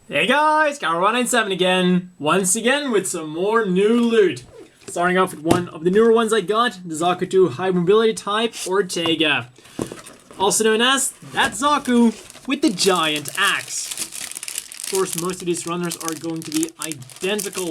Hey guys, Car197 again, once again with some more new loot. Starting off with one of the newer ones I got, the Zaku 2 High Mobility Type Ortega. Also known as that Zaku with the giant axe. Of course, most of these runners are going to be identical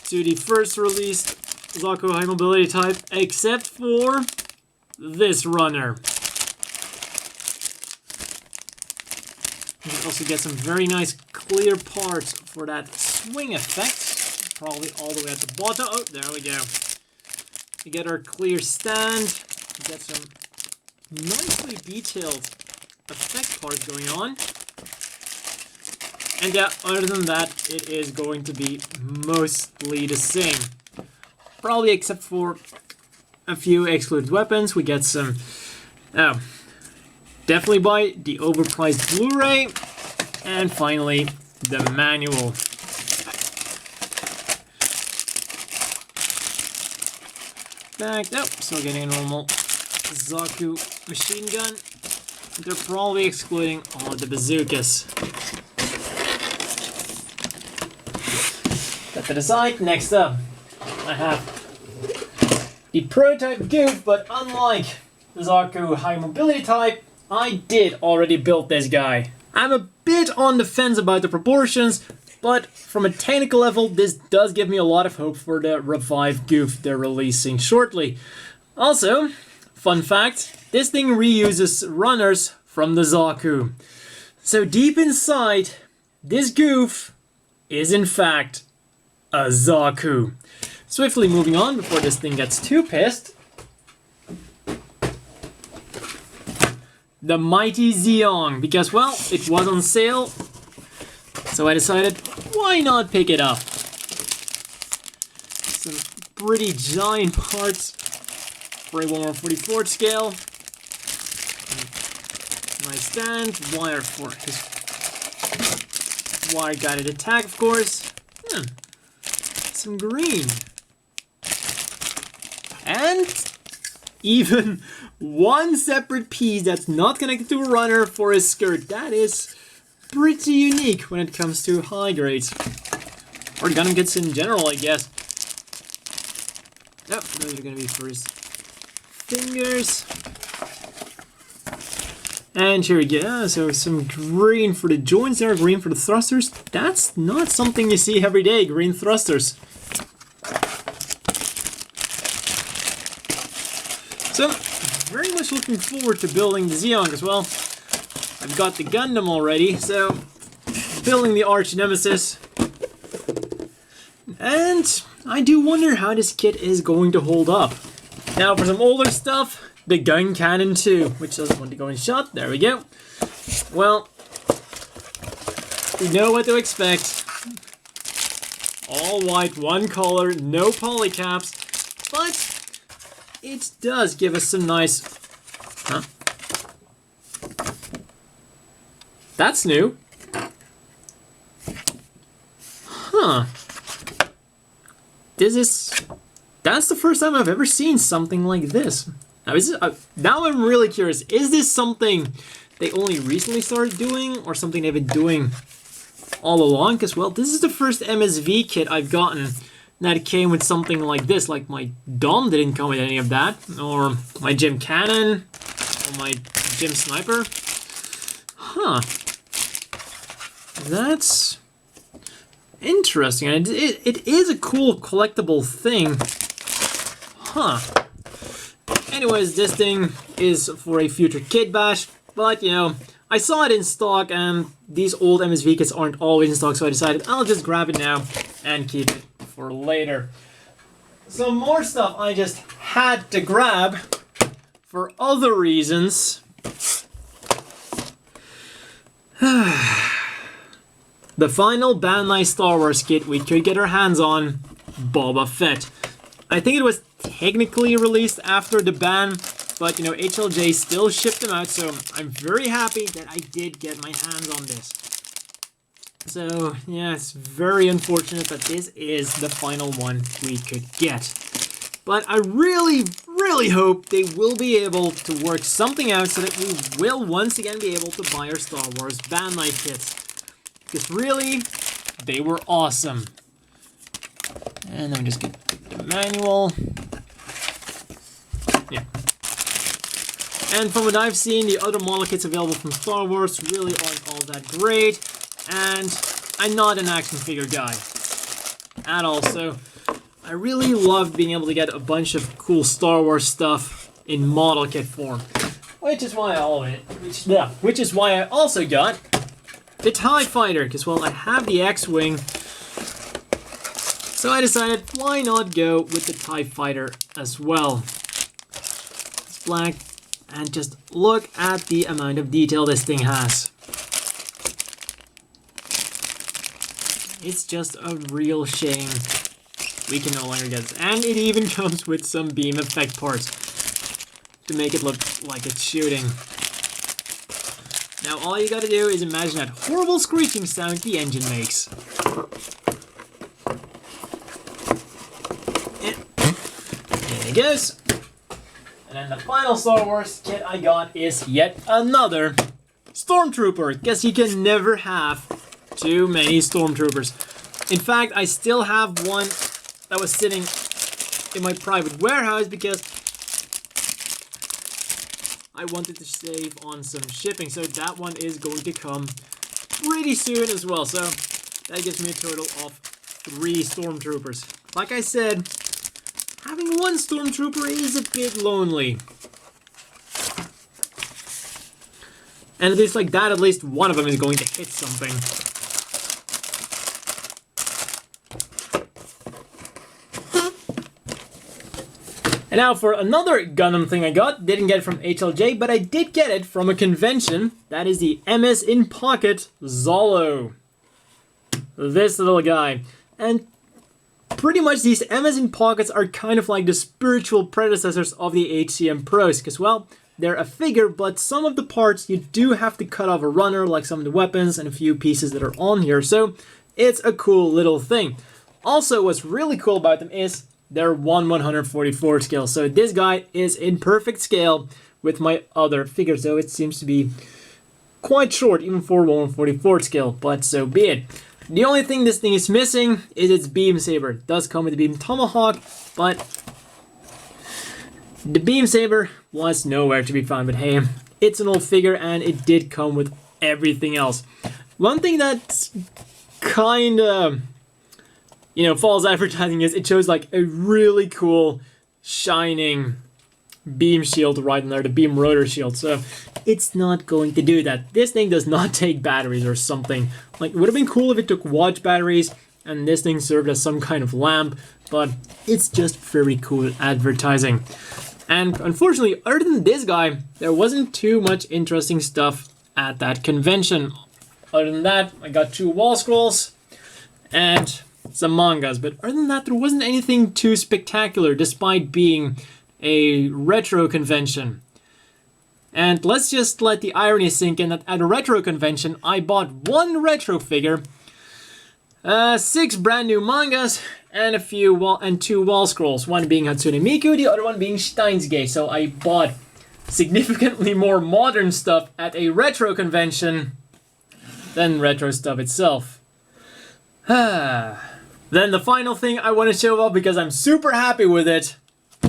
to the first released Zaku High Mobility Type, except for this runner. You can also get some very nice clear parts for that swing effect. Probably all the way at the bottom. Oh, there we go. We get our clear stand. We get some nicely detailed effect parts going on. And yeah, other than that, it is going to be mostly the same. Probably except for a few excluded weapons. We get some... Oh. Definitely buy the overpriced Blu-ray, and finally the manual. Back up, still getting a normal Zaku machine gun. They're probably excluding all of the bazookas. That to the side. Next up, I have the prototype gouf, but unlike the Zaku High Mobility Type, I did already build this guy. I'm a bit on the fence about the proportions, but from a technical level, this does give me a lot of hope for the revived gouf they're releasing shortly. Also, fun fact, this thing reuses runners from the Zaku. So deep inside, this gouf is in fact a Zaku. Swiftly moving on before this thing gets too pissed. The mighty Zeong, because, well, it was on sale, so I decided, why not pick it up? Some pretty giant parts for a 1/44 scale. Nice stand, wire for his wire-guided attack, of course. Some green. And even one separate piece that's not connected to a runner for his skirt. That is pretty unique when it comes to high grades. Or Gundam kits in general, I guess. Yep, those are going to be for his fingers. And here we go. So some green for the joints there, green for the thrusters. That's not something you see every day, green thrusters. So, very much looking forward to building the Zeong as well. I've got the Gundam already, so building the arch nemesis. And I do wonder how this kit is going to hold up. Now for some older stuff, the gun cannon 2, which doesn't want to go in shot. There we go. Well, you know what to expect. All white, one color, no polycaps, but it does give us some nice... Huh? That's new. Huh. That's the first time I've ever seen something like this. Now I'm really curious. Is this something they only recently started doing, or something they've been doing all along? Because, well, this is the first MSV kit I've gotten that came with something like this. Like my Dom didn't come with any of that, or my Gym Cannon, or my Gym Sniper. Huh. That's interesting. And it is a cool collectible thing. Huh. Anyways, this thing is for a future kit bash, but you know, I saw it in stock and these old MSV kits aren't always in stock, so I decided I'll just grab it now and keep it for later. Some more stuff I just had to grab for other reasons. The final Bandai Star Wars kit we could get our hands on, Boba Fett. I think it was technically released after the ban, but you know, HLJ still shipped them out, so I'm very happy that I did get my hands on this. So yeah, it's very unfortunate that this is the final one we could get. But I really, really hope they will be able to work something out so that we will once again be able to buy our Star Wars Band Night kits. Because really, they were awesome. And then we just get the manual. Yeah. And from what I've seen, the other model kits available from Star Wars really aren't all that great. And I'm not an action figure guy at all, so I really love being able to get a bunch of cool Star Wars stuff in model kit form. Which is why I also got the TIE Fighter, because, well, I have the X-Wing, so I decided, why not go with the TIE Fighter as well. It's black, and just look at the amount of detail this thing has. It's just a real shame we can no longer get this. And it even comes with some beam effect parts to make it look like it's shooting. Now all you gotta do is imagine that horrible screeching sound the engine makes. There it goes. And then the final Star Wars kit I got is yet another Stormtrooper, because you can never have too many Stormtroopers. In fact, I still have one that was sitting in my private warehouse because I wanted to save on some shipping. So that one is going to come pretty soon as well. So that gives me a total of 3 Stormtroopers. Like I said, having one Stormtrooper is a bit lonely. And at least like that, at least one of them is going to hit something. And now for another Gundam thing I got, didn't get it from HLJ, but I did get it from a convention. That is the MS in Pocket Zolo. This little guy. And pretty much these MS in Pockets are kind of like the spiritual predecessors of the HCM Pros, because, well, they're a figure, but some of the parts you do have to cut off a runner, like some of the weapons and a few pieces that are on here, so it's a cool little thing. Also, what's really cool about them is they're 1/144 scale, so this guy is in perfect scale with my other figures, though it seems to be quite short, even for 1/144 scale, but so be it. The only thing this thing is missing is its beam saber. It does come with the beam tomahawk, but the beam saber was nowhere to be found. But hey, it's an old figure and it did come with everything else. One thing that's kind of, false advertising is it shows like a really cool shining beam shield right in there, the beam rotor shield. So it's not going to do that. This thing does not take batteries or something. Like, it would have been cool if it took watch batteries and this thing served as some kind of lamp, but it's just very cool advertising. And unfortunately, other than this guy, there wasn't too much interesting stuff at that convention. Other than that, I got 2 wall scrolls and some mangas, but other than that, there wasn't anything too spectacular, despite being a retro convention. And let's just let the irony sink in that at a retro convention, I bought 1 retro figure, 6 brand new mangas, and 2 wall scrolls. One being Hatsune Miku, the other one being Steins Gate. So I bought significantly more modern stuff at a retro convention than retro stuff itself. Then the final thing I want to show off, because I'm super happy with it,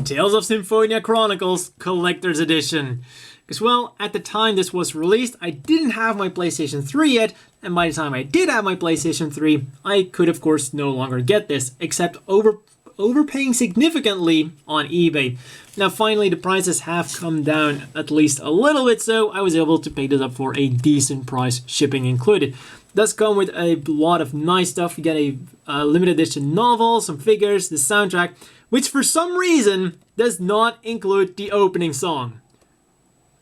Tales of Symphonia Chronicles Collector's Edition. Because, well, at the time this was released, I didn't have my PlayStation 3 yet, and by the time I did have my PlayStation 3, I could, of course, no longer get this, except overpaying significantly on eBay. Now, finally, the prices have come down at least a little bit, so I was able to pick this up for a decent price, shipping included. It does come with a lot of nice stuff. You get a limited edition novel, some figures, the soundtrack, which for some reason does not include the opening song.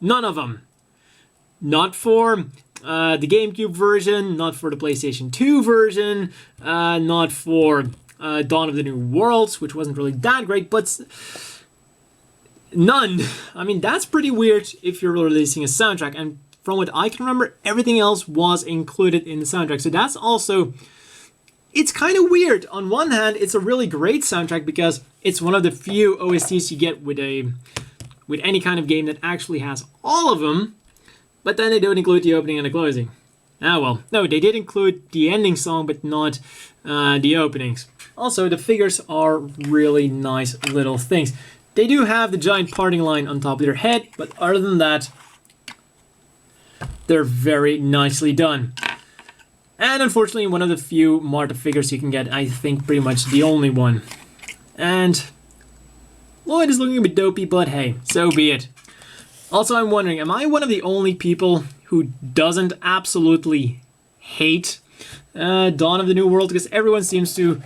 None of them. Not for the GameCube version, not for the PlayStation 2 version, not for Dawn of the New Worlds, which wasn't really that great, but none. I mean, that's pretty weird if you're releasing a soundtrack, and from what I can remember, everything else was included in the soundtrack, so that's also it's kind of weird. On one hand, it's a really great soundtrack because it's one of the few OSTs you get with any kind of game that actually has all of them, but then they don't include the opening and the closing. Ah well, no, they did include the ending song, but not the openings. Also, the figures are really nice little things. They do have the giant parting line on top of their head, but other than that, they're very nicely done. And unfortunately, one of the few Marta figures you can get, I think pretty much the only one. And Lloyd is looking a bit dopey, but hey, so be it. Also, I'm wondering, am I one of the only people who doesn't absolutely hate Dawn of the New World? Because everyone seems to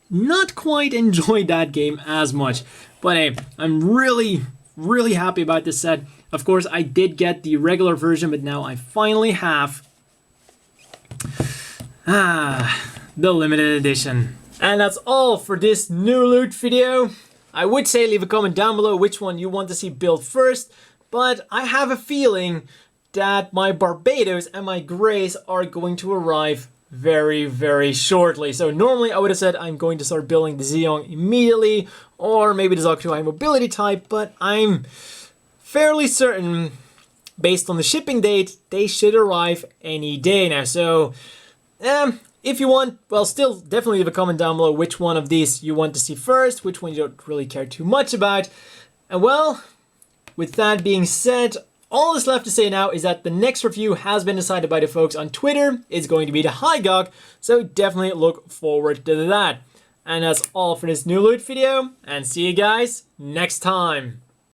not quite enjoy that game as much. But hey, I'm really, really happy about this set. Of course, I did get the regular version, but now I finally have the limited edition. And that's all for this new loot video. I would say leave a comment down below which one you want to see built first, but I have a feeling that my Barbados and my Grace are going to arrive very, very shortly. So normally I would have said I'm going to start building the Zeong immediately, or maybe the Zaku high mobility type, but I'm fairly certain, based on the shipping date, they should arrive any day now. So, if you want, well, still definitely leave a comment down below which one of these you want to see first, which one you don't really care too much about. And well, with that being said, all that's left to say now is that the next review has been decided by the folks on Twitter. It's going to be the High Gog, so definitely look forward to that. And that's all for this new loot video, and see you guys next time.